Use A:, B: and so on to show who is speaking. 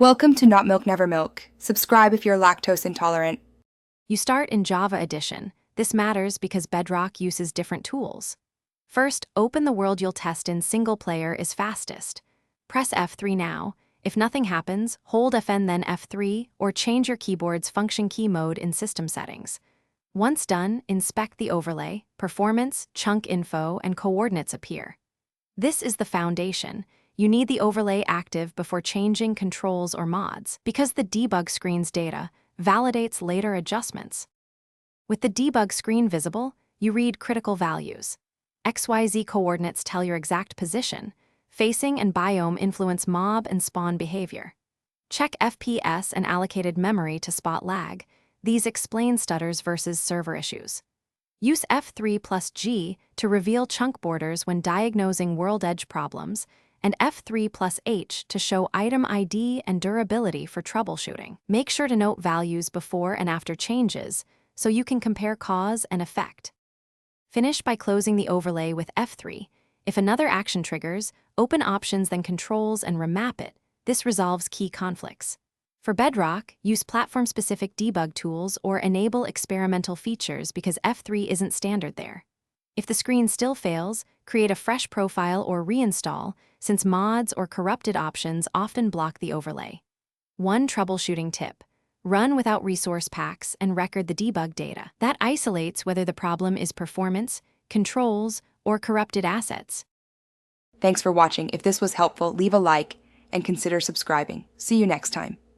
A: Welcome to Not Milk Never Milk. Subscribe if you're lactose intolerant.
B: You start in Java Edition. This matters because Bedrock uses different tools. First, open the world you'll test in single player is fastest. Press F3 now. If nothing happens, hold Fn then F3 or change your keyboard's function key mode in system settings. Once done, inspect the overlay, performance, chunk info, and coordinates appear. This is the foundation. You need the overlay active before changing controls or mods, because the debug screen's data validates later adjustments. With the debug screen visible, you read critical values. XYZ coordinates tell your exact position. Facing and biome influence mob and spawn behavior. Check FPS and allocated memory to spot lag. These explain stutters versus server issues. Use F3 plus G to reveal chunk borders when diagnosing world edge problems, and F3 plus H to show item ID and durability for troubleshooting. Make sure to note values before and after changes so you can compare cause and effect. Finish by closing the overlay with F3. If another action triggers, open Options then Controls and remap it. This resolves key conflicts. For Bedrock, use platform-specific debug tools or enable experimental features because F3 isn't standard there. If the screen still fails, create a fresh profile or reinstall, since mods or corrupted options often block the overlay. One troubleshooting tip: run without resource packs and record the debug data. That isolates whether the problem is performance, controls, or corrupted assets.
A: Thanks for watching. If this was helpful, leave a like and consider subscribing. See you next time.